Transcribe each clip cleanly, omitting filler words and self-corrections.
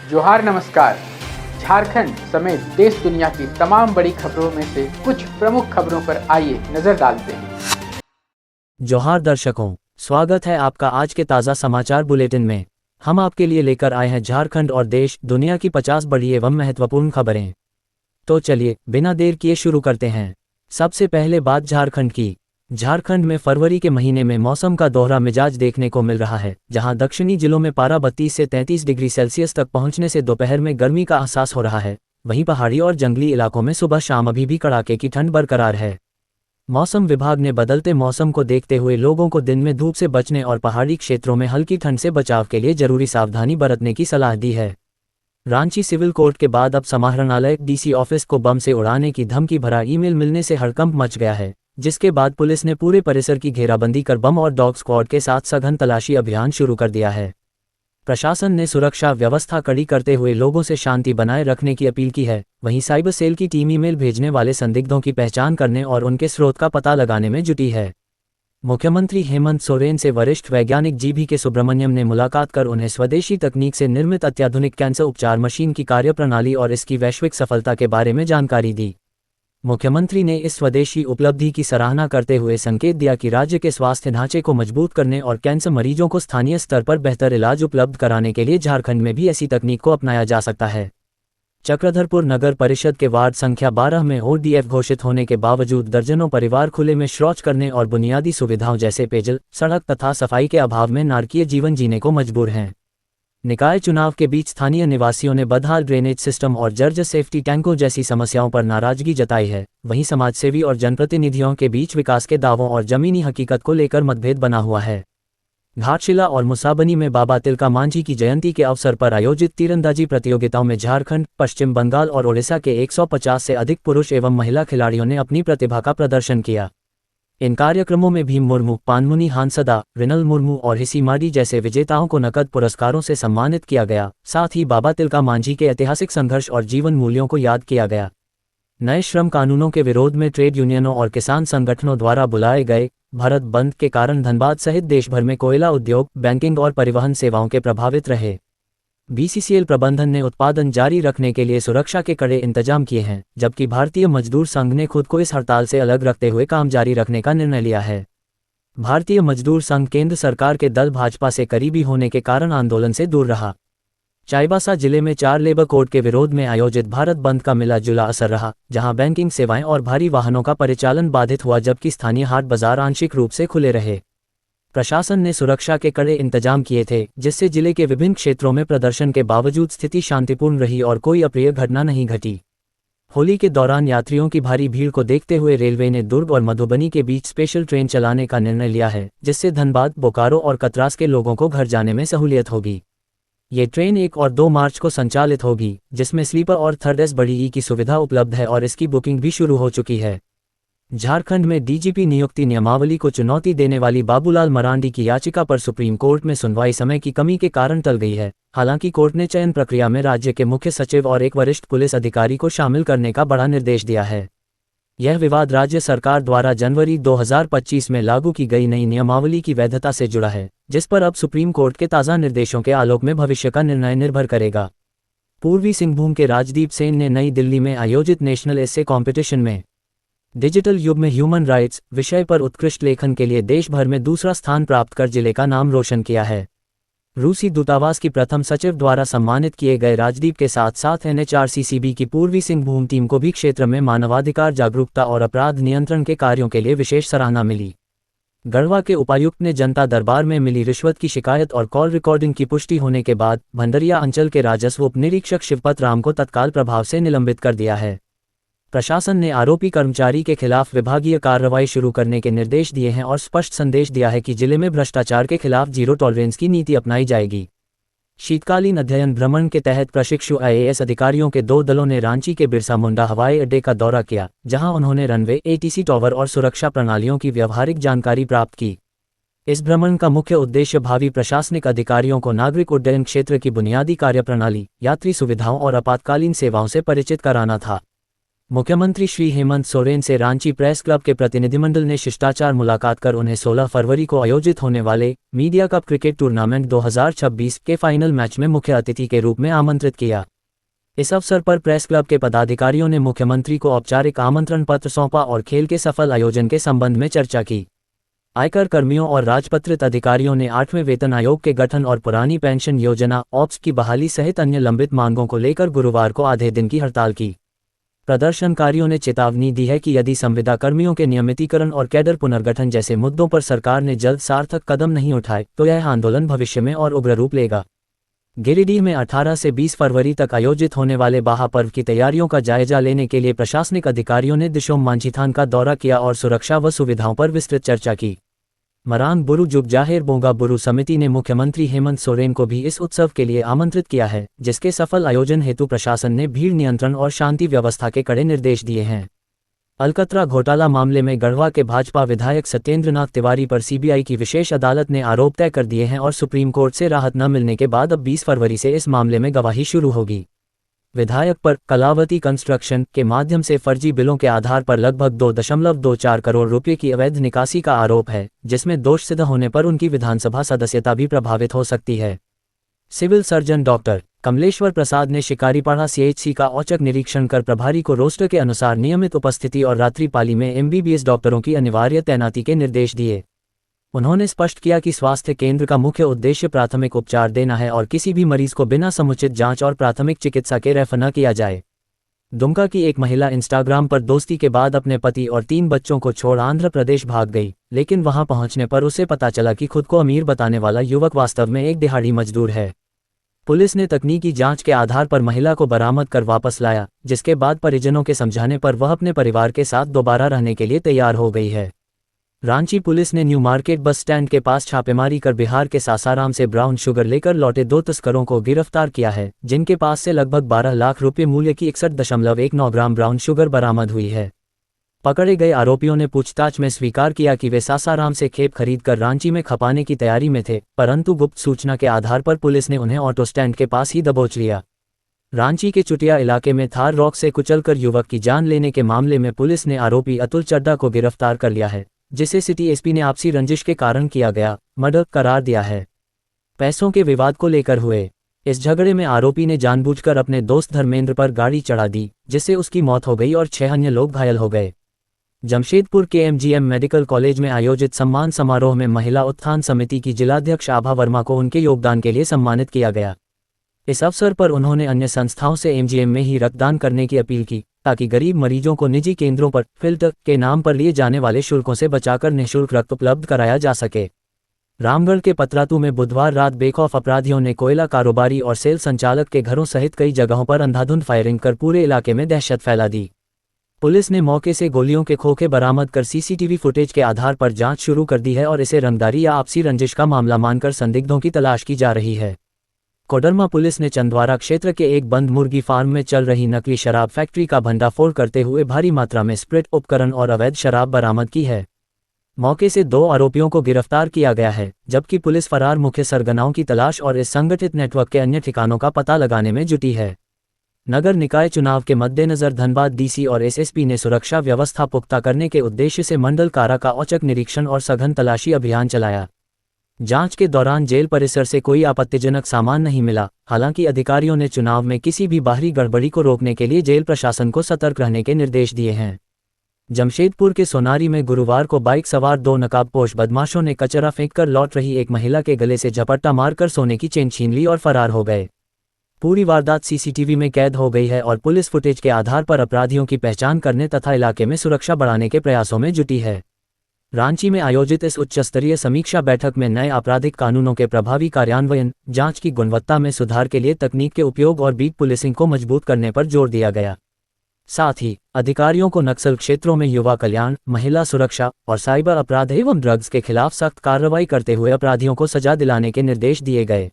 जोहार नमस्कार। झारखंड समेत देश दुनिया की तमाम बड़ी खबरों में से कुछ प्रमुख खबरों पर आइए नजर डालते हैं। जोहार दर्शकों, स्वागत है आपका आज के ताज़ा समाचार बुलेटिन में। हम आपके लिए लेकर आए हैं झारखंड और देश दुनिया की 50 बड़ी एवं महत्वपूर्ण खबरें। तो चलिए बिना देर किए शुरू करते हैं। सबसे पहले बात झारखंड की। झारखंड में फरवरी के महीने में मौसम का दोहरा मिजाज देखने को मिल रहा है, जहां दक्षिणी जिलों में पारा 32 से 33 डिग्री सेल्सियस तक पहुंचने से दोपहर में गर्मी का एहसास हो रहा है। वहीं पहाड़ी और जंगली इलाकों में सुबह शाम अभी भी कड़ाके की ठंड बरकरार है। मौसम विभाग ने बदलते मौसम को देखते हुए लोगों को दिन में धूप से बचने और पहाड़ी क्षेत्रों में हल्की ठंड से बचाव के लिए जरूरी सावधानी बरतने की सलाह दी है। रांची सिविल कोर्ट के बाद अब समाहरणालय डीसी ऑफिस को बम से उड़ाने की धमकी भरा ईमेल मिलने से हड़कंप मच गया है, जिसके बाद पुलिस ने पूरे परिसर की घेराबंदी कर बम और डॉग स्क्वाड के साथ सघन तलाशी अभियान शुरू कर दिया है। प्रशासन ने सुरक्षा व्यवस्था कड़ी करते हुए लोगों से शांति बनाए रखने की अपील की है। वहीं साइबर सेल की टीम ईमेल भेजने वाले संदिग्धों की पहचान करने और उनके स्रोत का पता लगाने में जुटी है। मुख्यमंत्री हेमंत सोरेन से वरिष्ठ वैज्ञानिक जीवी के सुब्रमण्यम ने मुलाकात कर उन्हें स्वदेशी तकनीक से निर्मित अत्याधुनिक कैंसर उपचार मशीन की कार्यप्रणाली और इसकी वैश्विक सफलता के बारे में जानकारी दी। मुख्यमंत्री ने इस स्वदेशी उपलब्धि की सराहना करते हुए संकेत दिया कि राज्य के स्वास्थ्य ढांचे को मजबूत करने और कैंसर मरीजों को स्थानीय स्तर पर बेहतर इलाज उपलब्ध कराने के लिए झारखंड में भी ऐसी तकनीक को अपनाया जा सकता है। चक्रधरपुर नगर परिषद के वार्ड संख्या 12 में ओडीएफ घोषित होने के बावजूद दर्जनों परिवार खुले में शौच करने और बुनियादी सुविधाओं जैसे पेयजल, सड़क तथा सफाई के अभाव में नारकीय जीवन जीने को मजबूर हैं। निकाय चुनाव के बीच स्थानीय निवासियों ने बदहाल ड्रेनेज सिस्टम और जर्जर सेफ्टी टैंकों जैसी समस्याओं पर नाराजगी जताई है। वहीं समाजसेवी और जनप्रतिनिधियों के बीच विकास के दावों और जमीनी हकीकत को लेकर मतभेद बना हुआ है। घाटशिला और मुसाबनी में बाबा तिलका मांझी की जयंती के अवसर पर आयोजित तीरंदाजी प्रतियोगिताओं में झारखंड, पश्चिम बंगाल और ओडिशा के 150 से अधिक पुरुष एवं महिला खिलाड़ियों ने अपनी प्रतिभा का प्रदर्शन किया। इन कार्यक्रमों में भीम मुर्मू, पानमुनी हांसदा, रिनल मुर्मू और हिसी माडी जैसे विजेताओं को नकद पुरस्कारों से सम्मानित किया गया। साथ ही बाबा तिलका मांझी के ऐतिहासिक संघर्ष और जीवन मूल्यों को याद किया गया। नए श्रम कानूनों के विरोध में ट्रेड यूनियनों और किसान संगठनों द्वारा बुलाए गए भारत बंद के कारण धनबाद सहित देशभर में कोयला उद्योग, बैंकिंग और परिवहन सेवाओं के प्रभावित रहे। बीसीसीएल प्रबंधन ने उत्पादन जारी रखने के लिए सुरक्षा के कड़े इंतजाम किए हैं, जबकि भारतीय मजदूर संघ ने खुद को इस हड़ताल से अलग रखते हुए काम जारी रखने का निर्णय लिया है। भारतीय मजदूर संघ केंद्र सरकार के दल भाजपा से करीबी होने के कारण आंदोलन से दूर रहा। चाईबासा जिले में 4 लेबर कोड के विरोध में आयोजित भारत बंद का मिला जुला असर रहा, जहां बैंकिंग सेवाएं और भारी वाहनों का परिचालन बाधित हुआ, जबकि स्थानीय हाट बाजार आंशिक रूप से खुले रहे। प्रशासन ने सुरक्षा के कड़े इंतजाम किए थे, जिससे जिले के विभिन्न क्षेत्रों में प्रदर्शन के बावजूद स्थिति शांतिपूर्ण रही और कोई अप्रिय घटना नहीं घटी। होली के दौरान यात्रियों की भारी भीड़ को देखते हुए रेलवे ने दुर्ग और मधुबनी के बीच स्पेशल ट्रेन चलाने का निर्णय लिया है, जिससे धनबाद, बोकारो और कतरास के लोगों को घर जाने में सहूलियत होगी। ये ट्रेन 1 और 2 मार्च को संचालित होगी, जिसमें स्लीपर और थर्ड एस बड़ी ई की सुविधा उपलब्ध है और इसकी बुकिंग भी शुरू हो चुकी है। झारखंड में डीजीपी नियुक्ति नियमावली को चुनौती देने वाली बाबूलाल मरांडी की याचिका पर सुप्रीम कोर्ट में सुनवाई समय की कमी के कारण टल गई है। हालांकि कोर्ट ने चयन प्रक्रिया में राज्य के मुख्य सचिव और एक वरिष्ठ पुलिस अधिकारी को शामिल करने का बड़ा निर्देश दिया है। यह विवाद राज्य सरकार द्वारा जनवरी 2025 में लागू की गई नई नियमावली की वैधता से जुड़ा है, जिस पर अब सुप्रीम कोर्ट के ताज़ा निर्देशों के आलोक में भविष्य का निर्णय निर्भर करेगा। पूर्वी सिंहभूम के राजदीप सेन ने नई दिल्ली में आयोजित नेशनल एसे कॉम्पिटिशन में डिजिटल युग में ह्यूमन राइट्स विषय पर उत्कृष्ट लेखन के लिए देश भर में दूसरा स्थान प्राप्त कर जिले का नाम रोशन किया है। रूसी दूतावास की प्रथम सचिव द्वारा सम्मानित किए गए राजदीप के साथ साथ एनएचआरसीसीबी की पूर्वी सिंहभूम टीम को भी क्षेत्र में मानवाधिकार जागरूकता और अपराध नियंत्रण के कार्यों के लिए विशेष सराहना मिली। गढ़वा के उपायुक्त ने जनता दरबार में मिली रिश्वत की शिकायत और कॉल रिकॉर्डिंग की पुष्टि होने के बाद भंडरिया अंचल के राजस्व उप निरीक्षक शिवपत राम को तत्काल प्रभाव से निलंबित कर दिया है। प्रशासन ने आरोपी कर्मचारी के खिलाफ विभागीय कार्रवाई शुरू करने के निर्देश दिए हैं और स्पष्ट संदेश दिया है कि जिले में भ्रष्टाचार के खिलाफ जीरो टॉलरेंस की नीति अपनाई जाएगी। शीतकालीन अध्ययन भ्रमण के तहत प्रशिक्षु आईएएस अधिकारियों के 2 दलों ने रांची के बिरसा मुंडा हवाई अड्डे का दौरा किया, जहां उन्होंने रनवे, एटीसी टावर और सुरक्षा प्रणालियों की व्यावहारिक जानकारी प्राप्त की। इस भ्रमण का मुख्य उद्देश्य भावी प्रशासनिक अधिकारियों को नागरिक उड्डयन क्षेत्र की बुनियादी कार्यप्रणाली, यात्री सुविधाओं और आपातकालीन सेवाओं से परिचित कराना था। मुख्यमंत्री श्री हेमंत सोरेन से रांची प्रेस क्लब के प्रतिनिधिमंडल ने शिष्टाचार मुलाकात कर उन्हें 16 फरवरी को आयोजित होने वाले मीडिया कप क्रिकेट टूर्नामेंट 2026 के फाइनल मैच में मुख्य अतिथि के रूप में आमंत्रित किया। इस अवसर पर प्रेस क्लब के पदाधिकारियों ने मुख्यमंत्री को औपचारिक आमंत्रण पत्र सौंपा और खेल के सफल आयोजन के संबंध में चर्चा की। आयकर कर्मियों और राजपत्रित अधिकारियों ने 8वें वेतन आयोग के गठन और पुरानी पेंशन योजना ऑप्स की बहाली सहित अन्य लंबित मांगों को लेकर गुरुवार को आधे दिन की हड़ताल की। प्रदर्शनकारियों ने चेतावनी दी है कि यदि संविदा कर्मियों के नियमितीकरण और कैडर पुनर्गठन जैसे मुद्दों पर सरकार ने जल्द सार्थक कदम नहीं उठाए तो यह आंदोलन भविष्य में और उग्र रूप लेगा। गिरिडीह में 18 से 20 फरवरी तक आयोजित होने वाले बाहा पर्व की तैयारियों का जायजा लेने के लिए प्रशासनिक अधिकारियों ने दिशोम मांझीथान का दौरा किया और सुरक्षा व सुविधाओं पर विस्तृत चर्चा की। मरांग बुरु जुग जाहिर बोंगा बुरु समिति ने मुख्यमंत्री हेमंत सोरेन को भी इस उत्सव के लिए आमंत्रित किया है, जिसके सफल आयोजन हेतु प्रशासन ने भीड़ नियंत्रण और शांति व्यवस्था के कड़े निर्देश दिए हैं। अलकतरा घोटाला मामले में गढ़वा के भाजपा विधायक सत्येंद्रनाथ तिवारी पर सीबीआई की विशेष अदालत ने आरोप तय कर दिए हैं और सुप्रीम कोर्ट से राहत न मिलने के बाद अब 20 फरवरी से इस मामले में गवाही शुरू होगी। विधायक पर कलावती कंस्ट्रक्शन के माध्यम से फर्जी बिलों के आधार पर लगभग 2.24 करोड़ रुपए की अवैध निकासी का आरोप है, जिसमें दोष सिद्ध होने पर उनकी विधानसभा सदस्यता भी प्रभावित हो सकती है। Civil surgeon doctor Kamleshwar Prasad ने शिकारीपाड़ा सीएचसी का औचक निरीक्षण कर प्रभारी को रोस्टर के अनुसार नियमित उपस्थिति और रात्रिपाली में एमबीबीएस डॉक्टरों की अनिवार्य तैनाती के निर्देश दिए। उन्होंने स्पष्ट किया कि स्वास्थ्य केंद्र का मुख्य उद्देश्य प्राथमिक उपचार देना है और किसी भी मरीज को बिना समुचित जांच और प्राथमिक चिकित्सा के रेफर न किया जाए। दुमका की एक महिला इंस्टाग्राम पर दोस्ती के बाद अपने पति और 3 बच्चों को छोड़ आंध्र प्रदेश भाग गई, लेकिन वहां पहुंचने पर उसे पता चला कि खुद को अमीर बताने वाला युवक वास्तव में एक दिहाड़ी मजदूर है। पुलिस ने तकनीकी जांच के आधार पर महिला को बरामद कर वापस लाया, जिसके बाद परिजनों के समझाने पर वह अपने परिवार के साथ दोबारा रहने के लिए तैयार हो गई है। रांची पुलिस ने न्यू मार्केट बस स्टैंड के पास छापेमारी कर बिहार के सासाराम से ब्राउन शुगर लेकर लौटे 2 तस्करों को गिरफ्तार किया है, जिनके पास से लगभग 12 लाख रुपए मूल्य की 61.19 ग्राम ब्राउन शुगर बरामद हुई है। पकड़े गए आरोपियों ने पूछताछ में स्वीकार किया कि वे सासाराम से खेप खरीदकर रांची में खपाने की तैयारी में थे, परंतु गुप्त सूचना के आधार पर पुलिस ने उन्हें ऑटो स्टैंड के पास ही दबोच लिया। रांची के चुटिया इलाके में थार रॉक से कुचलकर युवक की जान लेने के मामले में पुलिस ने आरोपी अतुल चड्ढा को गिरफ्तार कर लिया है, जिसे सिटी एसपी ने आपसी रंजिश के कारण किया गया मर्डर करार दिया है। पैसों के विवाद को लेकर हुए इस झगड़े में आरोपी ने जानबूझकर अपने दोस्त धर्मेंद्र पर गाड़ी चढ़ा दी, जिससे उसकी मौत हो गई और 6 अन्य लोग घायल हो गए। जमशेदपुर के एमजीएम मेडिकल कॉलेज में आयोजित सम्मान समारोह में महिला उत्थान समिति की जिलाध्यक्ष आभा वर्मा को उनके योगदान के लिए सम्मानित किया गया। इस अवसर पर उन्होंने अन्य संस्थाओं से एमजीएम में ही रक्तदान करने की अपील की, ताकि गरीब मरीजों को निजी केंद्रों पर फिल्टर के नाम पर लिए जाने वाले शुल्कों से बचाकर निःशुल्क रक्त उपलब्ध कराया जा सके। रामगढ़ के पतरातू में बुधवार रात बेखौफ अपराधियों ने कोयला कारोबारी और सेल संचालक के घरों सहित कई जगहों पर अंधाधुंध फायरिंग कर पूरे इलाके में दहशत फैला दी। पुलिस ने मौके से गोलियों के खोखे बरामद कर सीसीटीवी फुटेज के आधार पर जांच शुरू कर दी है और इसे रंगदारी या आपसी रंजिश का मामला मानकर संदिग्धों की तलाश की जा रही है। कोडरमा पुलिस ने चंदवारा क्षेत्र के एक बंद मुर्गी फार्म में चल रही नकली शराब फैक्ट्री का भंडाफोड़ करते हुए भारी मात्रा में स्प्रिट उपकरण और अवैध शराब बरामद की है। मौके से 2 आरोपियों को गिरफ्तार किया गया है, जबकि पुलिस फरार मुख्य सरगनाओं की तलाश और इस संगठित नेटवर्क के अन्य ठिकानों का पता लगाने में जुटी है। नगर निकाय चुनाव के मद्देनजर धनबाद डीसी और एसएसपी ने सुरक्षा व्यवस्था पुख्ता करने के उद्देश्य से मंडल कारा का औचक निरीक्षण और सघन तलाशी अभियान चलाया। जांच के दौरान जेल परिसर से कोई आपत्तिजनक सामान नहीं मिला। हालांकि अधिकारियों ने चुनाव में किसी भी बाहरी गड़बड़ी को रोकने के लिए जेल प्रशासन को सतर्क रहने के निर्देश दिए हैं। जमशेदपुर के सोनारी में गुरुवार को बाइक सवार 2 नकाबपोश बदमाशों ने कचरा फेंककर लौट रही एक महिला के गले से झपट्टा मारकर सोने की चेन छीन ली और फरार हो गए। पूरी वारदात सीसीटीवी में कैद हो गई है और पुलिस फुटेज के आधार पर अपराधियों की पहचान करने तथा इलाके में सुरक्षा बढ़ाने के प्रयासों में जुटी है। रांची में आयोजित इस उच्च स्तरीय समीक्षा बैठक में नए आपराधिक कानूनों के प्रभावी कार्यान्वयन, जांच की गुणवत्ता में सुधार के लिए तकनीक के उपयोग और बीट पुलिसिंग को मजबूत करने पर जोर दिया गया। साथ ही अधिकारियों को नक्सल क्षेत्रों में युवा कल्याण, महिला सुरक्षा और साइबर अपराध एवं ड्रग्स के खिलाफ सख्त कार्रवाई करते हुए अपराधियों को सजा दिलाने के निर्देश दिए गए।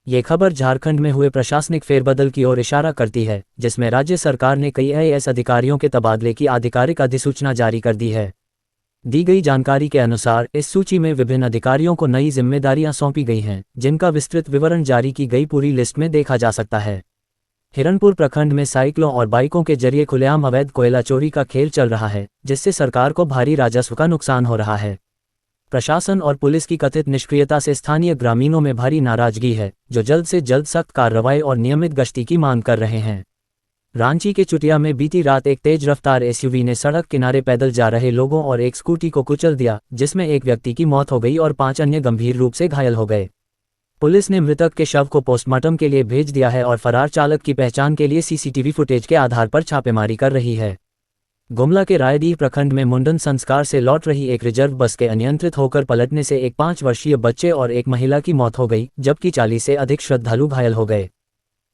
ये खबर झारखंड में हुए प्रशासनिक फेरबदल की ओर इशारा करती है, जिसमें राज्य सरकार ने कई आईएएस अधिकारियों के तबादले की आधिकारिक अधिसूचना जारी कर दी है। दी गई जानकारी के अनुसार इस सूची में विभिन्न अधिकारियों को नई जिम्मेदारियां सौंपी गई हैं, जिनका विस्तृत विवरण जारी की गई पूरी लिस्ट में देखा जा सकता है। हिरनपुर प्रखंड में साइकिलों और बाइकों के जरिए खुलेआम अवैध कोयला चोरी का खेल चल रहा है, जिससे सरकार को भारी राजस्व का नुकसान हो रहा है। प्रशासन और पुलिस की कथित निष्क्रियता से स्थानीय ग्रामीणों में भारी नाराजगी है, जो जल्द से जल्द सख्त कार्रवाई और नियमित गश्ती की मांग कर रहे हैं। रांची के चुटिया में बीती रात एक तेज रफ्तार एसयूवी ने सड़क किनारे पैदल जा रहे लोगों और एक स्कूटी को कुचल दिया, जिसमें एक व्यक्ति की मौत हो गई और 5 अन्य गंभीर रूप से घायल हो गए। पुलिस ने मृतक के शव को पोस्टमार्टम के लिए भेज दिया है और फरार चालक की पहचान के लिए सीसीटीवी फुटेज के आधार पर छापेमारी कर रही है। गुमला के रायडीह प्रखंड में मुंडन संस्कार से लौट रही एक रिजर्व बस के अनियंत्रित होकर पलटने से एक 5 वर्षीय बच्चे और एक महिला की मौत हो गई, जबकि 40 से अधिक श्रद्धालु घायल हो गए।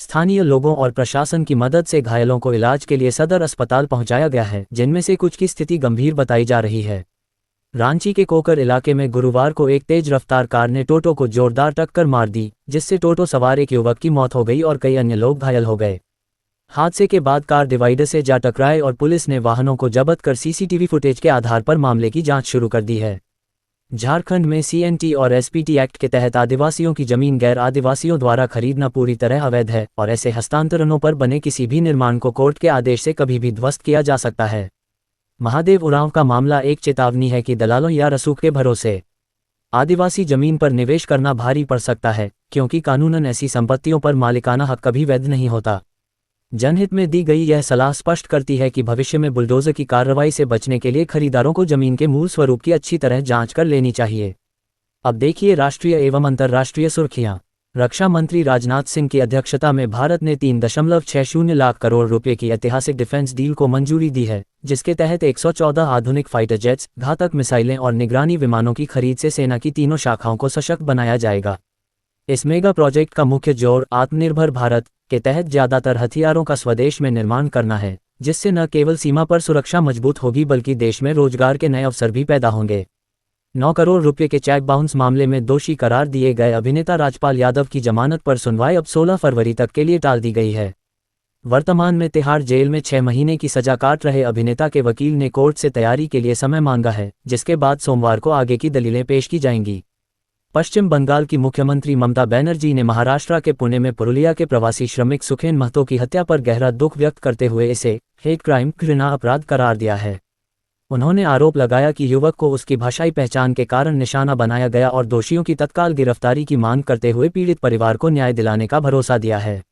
स्थानीय लोगों और प्रशासन की मदद से घायलों को इलाज के लिए सदर अस्पताल पहुंचाया गया है, जिनमें से कुछ की स्थिति गंभीर बताई जा रही है। रांची के कोकर इलाके में गुरुवार को एक तेज रफ्तार कार ने टोटो को जोरदार टक्कर मार दी, जिससे टोटो सवार एक युवक की मौत हो गई और कई अन्य लोग घायल हो गए। हादसे के बाद कार डिवाइडर से जा टकराई और पुलिस ने वाहनों को जब्त कर सीसीटीवी फुटेज के आधार पर मामले की जांच शुरू कर दी है। झारखंड में सीएनटी और एसपीटी एक्ट के तहत आदिवासियों की जमीन गैर आदिवासियों द्वारा खरीदना पूरी तरह अवैध है और ऐसे हस्तांतरणों पर बने किसी भी निर्माण को कोर्ट के आदेश से कभी भी ध्वस्त किया जा सकता है। महादेव उरांव का मामला एक चेतावनी है कि दलालों या रसूख के भरोसे आदिवासी जमीन पर निवेश करना भारी पड़ सकता है, क्योंकि कानूनन ऐसी संपत्तियों पर मालिकाना हक कभी वैध नहीं होता। जनहित में दी गई यह सलाह स्पष्ट करती है कि भविष्य में बुलडोजर की कार्रवाई से बचने के लिए खरीदारों को जमीन के मूल स्वरूप की अच्छी तरह जांच कर लेनी चाहिए। अब देखिए राष्ट्रीय एवं अंतर्राष्ट्रीय सुर्खियां। रक्षा मंत्री राजनाथ सिंह की अध्यक्षता में भारत ने 3.60 लाख करोड़ रुपए की ऐतिहासिक डिफेंस डील को मंजूरी दी है, जिसके तहत 114 आधुनिक फाइटर जेट्स, घातक मिसाइलें और निगरानी विमानों की खरीद से सेना की तीनों शाखाओं को सशक्त बनाया जाएगा। इस मेगा प्रोजेक्ट का मुख्य जोर आत्मनिर्भर भारत के तहत ज्यादातर हथियारों का स्वदेश में निर्माण करना है, जिससे न केवल सीमा पर सुरक्षा मजबूत होगी बल्कि देश में रोजगार के नए अवसर भी पैदा होंगे। 9 करोड़ रुपए के चेक बाउंस मामले में दोषी करार दिए गए अभिनेता राजपाल यादव की जमानत पर सुनवाई अब 16 फरवरी तक के लिए टाल दी गई है। वर्तमान में तिहाड़ जेल में 6 महीने की सजा काट रहे अभिनेता के वकील ने कोर्ट से तैयारी के लिए समय मांगा है, जिसके बाद सोमवार को आगे की दलीलें पेश की जाएंगी। पश्चिम बंगाल की मुख्यमंत्री ममता बनर्जी ने महाराष्ट्र के पुणे में पुरुलिया के प्रवासी श्रमिक सुखेन महतो की हत्या पर गहरा दुख व्यक्त करते हुए इसे हेट क्राइम, घृणा अपराध करार दिया है। उन्होंने आरोप लगाया कि युवक को उसकी भाषाई पहचान के कारण निशाना बनाया गया और दोषियों की तत्काल गिरफ्तारी की मांग करते हुए पीड़ित परिवार को न्याय दिलाने का भरोसा दिया है।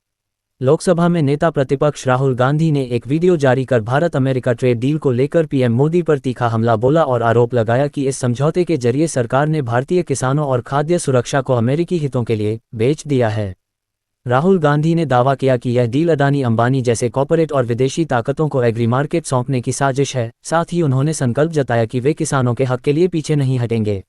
लोकसभा में नेता प्रतिपक्ष राहुल गांधी ने एक वीडियो जारी कर भारत अमेरिका ट्रेड डील को लेकर पीएम मोदी पर तीखा हमला बोला और आरोप लगाया कि इस समझौते के जरिए सरकार ने भारतीय किसानों और खाद्य सुरक्षा को अमेरिकी हितों के लिए बेच दिया है। राहुल गांधी ने दावा किया कि यह डील अडानी अंबानी जैसे कॉर्पोरेट और विदेशी ताकतों को एग्री मार्केट सौंपने की साजिश है। साथ ही उन्होंने संकल्प जताया कि वे किसानों के हक के लिए पीछे नहीं हटेंगे।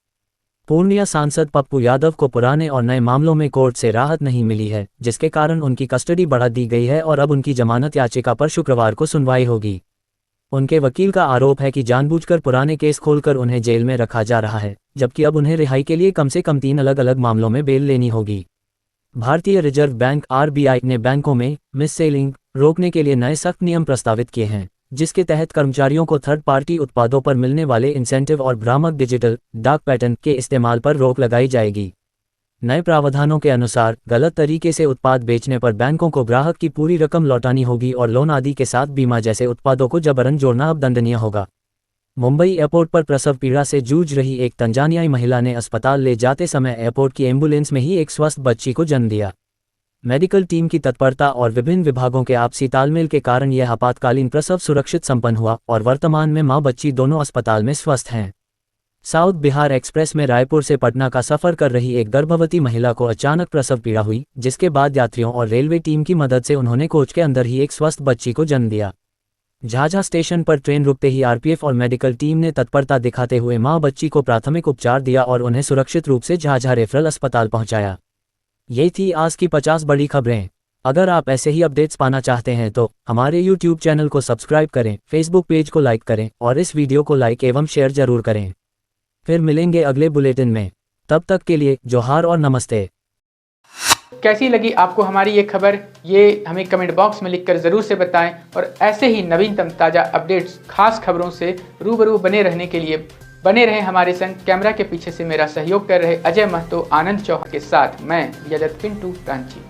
पूर्णिया सांसद पप्पू यादव को पुराने और नए मामलों में कोर्ट से राहत नहीं मिली है, जिसके कारण उनकी कस्टडी बढ़ा दी गई है और अब उनकी जमानत याचिका पर शुक्रवार को सुनवाई होगी। उनके वकील का आरोप है कि जानबूझकर पुराने केस खोलकर उन्हें जेल में रखा जा रहा है, जबकि अब उन्हें रिहाई के लिए कम से कम 3 अलग अलग मामलों में बेल लेनी होगी। भारतीय रिजर्व बैंक आरबीआई ने बैंकों में मिससेलिंग रोकने के लिए नए सख्त नियम प्रस्तावित किए हैं, जिसके तहत कर्मचारियों को थर्ड पार्टी उत्पादों पर मिलने वाले इंसेंटिव और भ्रामक डिजिटल डाक पैटर्न के इस्तेमाल पर रोक लगाई जाएगी। नए प्रावधानों के अनुसार गलत तरीके से उत्पाद बेचने पर बैंकों को ग्राहक की पूरी रकम लौटानी होगी और लोन आदि के साथ बीमा जैसे उत्पादों को जबरन जोड़ना अब दंडनीय होगा। मुंबई एयरपोर्ट पर प्रसव पीड़ा से जूझ रही एक तंजानियाई महिला ने अस्पताल ले जाते समय एयरपोर्ट की एम्बुलेंस में ही एक स्वस्थ बच्ची को जन्म दिया। मेडिकल टीम की तत्परता और विभिन्न विभागों के आपसी तालमेल के कारण यह आपातकालीन प्रसव सुरक्षित संपन्न हुआ और वर्तमान में मां बच्ची दोनों अस्पताल में स्वस्थ हैं। साउथ बिहार एक्सप्रेस में रायपुर से पटना का सफर कर रही एक गर्भवती महिला को अचानक प्रसव पीड़ा हुई, जिसके बाद यात्रियों और रेलवे टीम की मदद से उन्होंने कोच के अंदर ही एक स्वस्थ बच्ची को जन्म दिया। झाझा स्टेशन पर ट्रेन रुकते ही आरपीएफ और मेडिकल टीम ने तत्परता दिखाते हुए मां बच्ची को प्राथमिक उपचार दिया और उन्हें सुरक्षित रूप से झाझा रेफरल अस्पताल पहुंचाया। ये थी आज की 50 बड़ी खबरें। अगर आप ऐसे ही अपडेट्स पाना चाहते हैं तो हमारे YouTube चैनल को सब्सक्राइब करें, Facebook पेज को लाइक करें और इस वीडियो को लाइक एवं शेयर जरूर करें। फिर मिलेंगे अगले बुलेटिन में, तब तक के लिए जोहार और नमस्ते। कैसी लगी आपको हमारी ये खबर, ये हमें कमेंट बॉक्स में लिखकर ज़रूर से बताएं और ऐसे ही नवीनतम ताज़ा अपडेट्स, खास खबरों से रूबरू बने रहने के लिए बने रहें हमारे संग। कैमरा के पीछे से मेरा सहयोग कर रहे अजय महतो, आनंद चौहान के साथ मैं यजत पिंटू रांची।